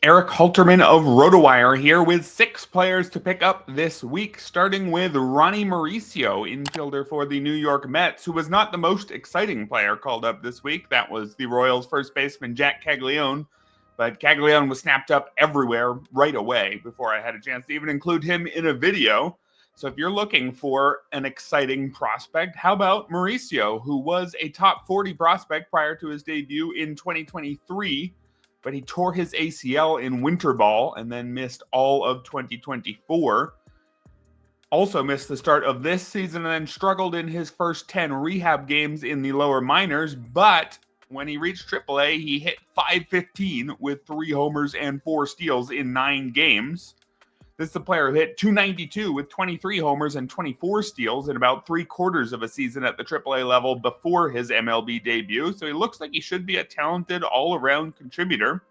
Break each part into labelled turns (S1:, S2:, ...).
S1: Erik Haltermen of RotoWire here with 6 players to pick up this week, starting with Ronny Mauricio, infielder for the New York Mets, who was not the most exciting player called up this week. That was the Royals first baseman Jack Caglione, but Caglione was snapped up everywhere right away before I had a chance to even include him in a video. So if you're looking for an exciting prospect, how about Mauricio, who was a top 40 prospect prior to his debut in 2023, but he tore his ACL in winter ball and then missed all of 2024. Also missed the start of this season and then struggled in his first 10 rehab games in the lower minors, but when he reached AAA, he hit .515 with 3 homers and 4 steals in 9 games. This is the player who hit .292 with 23 homers and 24 steals in about 3/4 of a season at the AAA level before his MLB debut, so he looks like he should be a talented all-around contributor.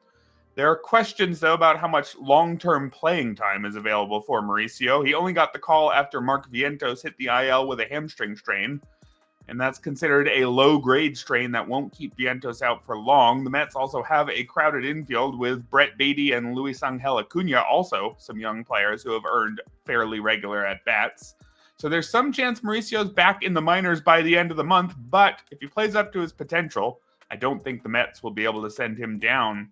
S1: There are questions, though, about how much long-term playing time is available for Mauricio. He only got the call after Mark Vientos hit the IL with a hamstring strain, and that's considered a low-grade strain that won't keep Vientos out for long. The Mets also have a crowded infield with Brett Baty and Luis Angel Acuna, also some young players who have earned fairly regular at-bats. So there's some chance Mauricio's back in the minors by the end of the month, but if he plays up to his potential, I don't think the Mets will be able to send him down.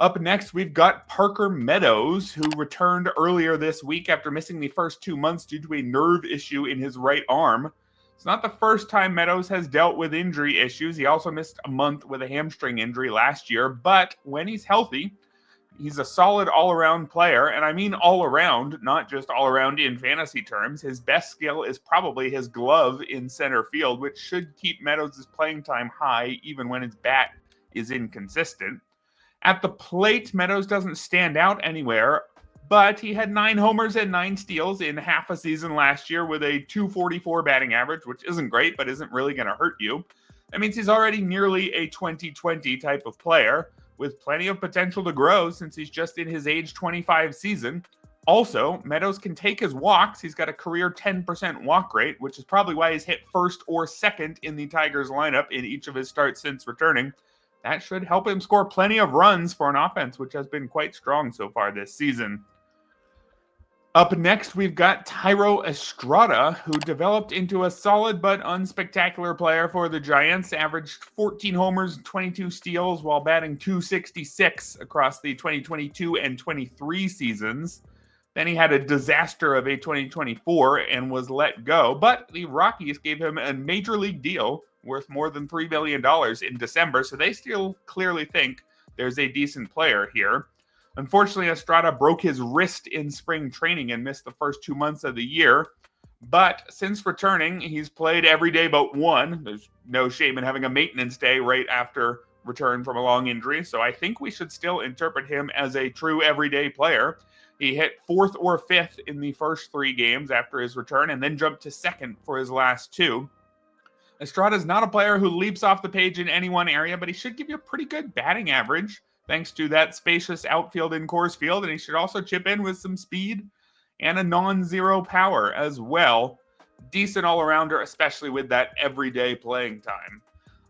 S1: Up next, we've got Parker Meadows, who returned earlier this week after missing the first 2 months due to a nerve issue in his right arm. It's not the first time Meadows has dealt with injury issues. He also missed a month with a hamstring injury last year, but when he's healthy, he's a solid all-around player, and I mean all-around, not just all-around in fantasy terms. His best skill is probably his glove in center field, which should keep Meadows' playing time high even when his bat is inconsistent. At the plate, Meadows doesn't stand out anywhere, but he had 9 homers and 9 steals in half a season last year with a .244 batting average, which isn't great, but isn't really going to hurt you. That means he's already nearly a 2020 type of player with plenty of potential to grow since he's just in his age 25 season. Also, Meadows can take his walks. He's got a career 10% walk rate, which is probably why he's hit first or second in the Tigers lineup in each of his starts since returning. That should help him score plenty of runs for an offense which has been quite strong so far this season. Up next, we've got Thairo Estrada, who developed into a solid but unspectacular player for the Giants, averaged 14 homers and 22 steals while batting .266 across the 2022 and 23 seasons. Then he had a disaster of a 2024 and was let go, but the Rockies gave him a major league deal worth more than $3 million in December, so they still clearly think there's a decent player here. Unfortunately, Estrada broke his wrist in spring training and missed the first 2 months of the year. But since returning, he's played every day but one. There's no shame in having a maintenance day right after return from a long injury. So I think we should still interpret him as a true everyday player. He hit 4th or 5th in the first 3 games after his return and then jumped to 2nd for his last 2. Estrada's not a player who leaps off the page in any one area, but he should give you a pretty good batting average thanks to that spacious outfield in Coors Field, and he should also chip in with some speed and a non-zero power as well. Decent all-arounder, especially with that everyday playing time.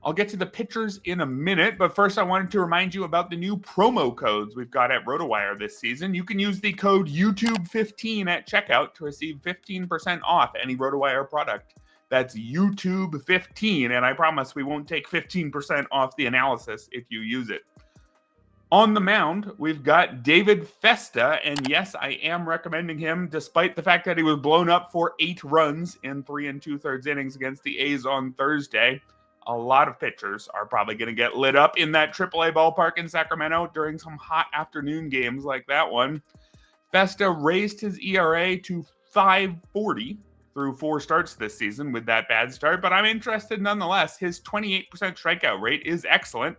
S1: I'll get to the pitchers in a minute, but first I wanted to remind you about the new promo codes we've got at RotoWire this season. You can use the code YouTube15 at checkout to receive 15% off any RotoWire product. That's YouTube15, and I promise we won't take 15% off the analysis if you use it. On the mound, we've got David Festa, and yes, I am recommending him despite the fact that he was blown up for 8 runs in 3 2/3 innings against the A's on Thursday. A lot of pitchers are probably going to get lit up in that AAA ballpark in Sacramento during some hot afternoon games like that one. Festa raised his ERA to 5.40 through 4 starts this season with that bad start, but I'm interested nonetheless. His 28% strikeout rate is excellent,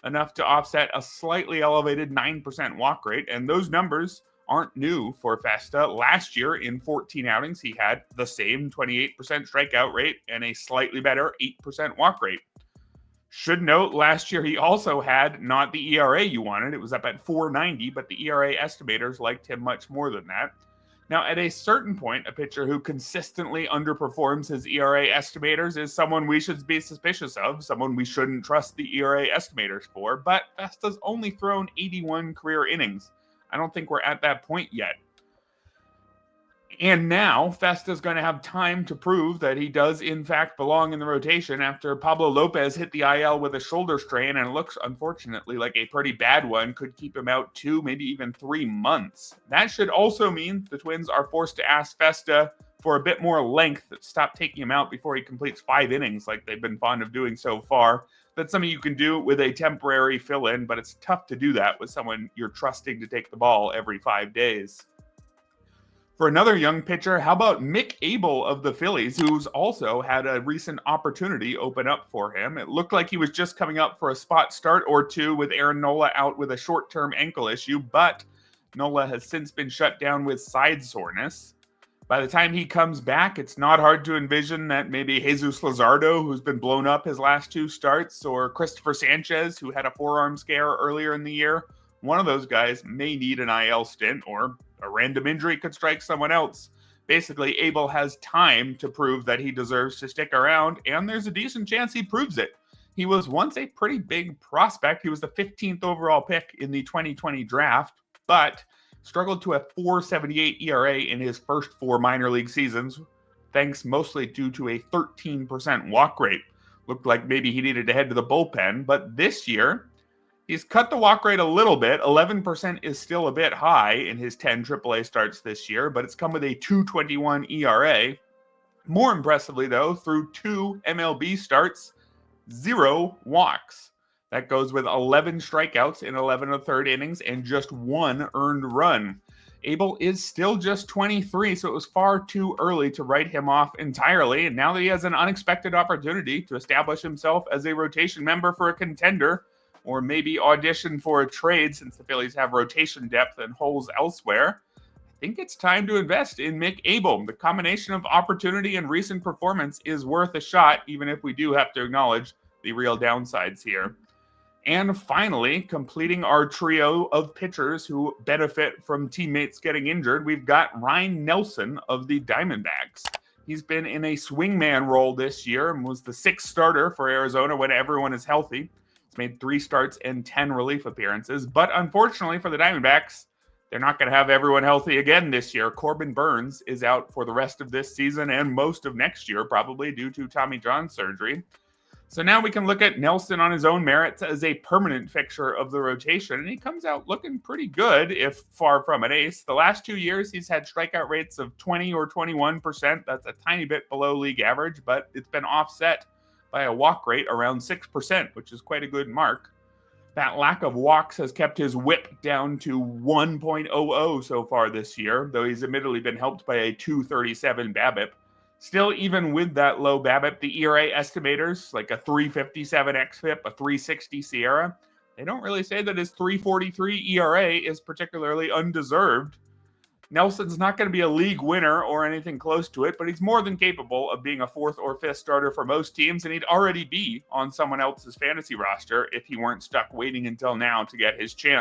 S1: enough to offset a slightly elevated 9% walk rate, and those numbers aren't new for Festa. Last year, in 14 outings, he had the same 28% strikeout rate and a slightly better 8% walk rate. Should note, last year he also had not the ERA you wanted. It was up at 4.90, but the ERA estimators liked him much more than that. Now, at a certain point, a pitcher who consistently underperforms his ERA estimators is someone we should be suspicious of, someone we shouldn't trust the ERA estimators for, but Festa's only thrown 81 career innings I don't think we're at that point yet. And now Festa's going to have time to prove that he does, in fact, belong in the rotation after Pablo Lopez hit the IL with a shoulder strain, and it looks, unfortunately, like a pretty bad one. Could keep him out 2, maybe even 3 months. That should also mean the Twins are forced to ask Festa for a bit more length, stop taking him out before he completes 5 innings like they've been fond of doing so far. That's something you can do with a temporary fill-in, but it's tough to do that with someone you're trusting to take the ball every 5 days. For another young pitcher, how about Mick Able of the Phillies, who's also had a recent opportunity open up for him. It looked like he was just coming up for a spot start or two with Aaron Nola out with a short-term ankle issue, but Nola has since been shut down with side soreness. By the time he comes back, it's not hard to envision that maybe Jesus Luzardo, who's been blown up his last 2 starts, or Christopher Sanchez, who had a forearm scare earlier in the year, one of those guys may need an IL stint, or a random injury could strike someone else. Basically, Able has time to prove that he deserves to stick around, and there's a decent chance he proves it. He was once a pretty big prospect. He was the 15th overall pick in the 2020 draft, but struggled to a 4.78 ERA in his first 4 minor league seasons, thanks mostly due to a 13% walk rate. Looked like maybe he needed to head to the bullpen, but this year, he's cut the walk rate a little bit. 11% is still a bit high in his 10 AAA starts this year, but it's come with a 2.21 ERA. More impressively, though, through 2 MLB starts, 0 walks. That goes with 11 strikeouts in 11 1/3 innings and just 1 earned run. Able is still just 23, so it was far too early to write him off entirely. And now that he has an unexpected opportunity to establish himself as a rotation member for a contender, or maybe audition for a trade since the Phillies have rotation depth and holes elsewhere, I think it's time to invest in Mick Able. The combination of opportunity and recent performance is worth a shot, even if we do have to acknowledge the real downsides here. And finally, completing our trio of pitchers who benefit from teammates getting injured, we've got Ryne Nelson of the Diamondbacks. He's been in a swingman role this year and was the 6th starter for Arizona when everyone is healthy. He's made 3 starts and 10 relief appearances, but unfortunately for the Diamondbacks, they're not going to have everyone healthy again this year. Corbin Burns is out for the rest of this season and most of next year, probably due to Tommy John surgery. So now we can look at Nelson on his own merits as a permanent fixture of the rotation, and he comes out looking pretty good, if far from an ace. The last 2 years, he's had strikeout rates of 20 or 21%. That's a tiny bit below league average, but it's been offset by a walk rate around 6%, which is quite a good mark. That lack of walks has kept his whip down to 1.00 so far this year, though he's admittedly been helped by a 237 BABIP. Still, even with that low BABIP, the ERA estimators, like a 357 xFIP, a 360 Sierra, they don't really say that his 343 ERA is particularly undeserved. Nelson's not going to be a league winner or anything close to it, but he's more than capable of being a 4th or 5th starter for most teams, and he'd already be on someone else's fantasy roster if he weren't stuck waiting until now to get his chance.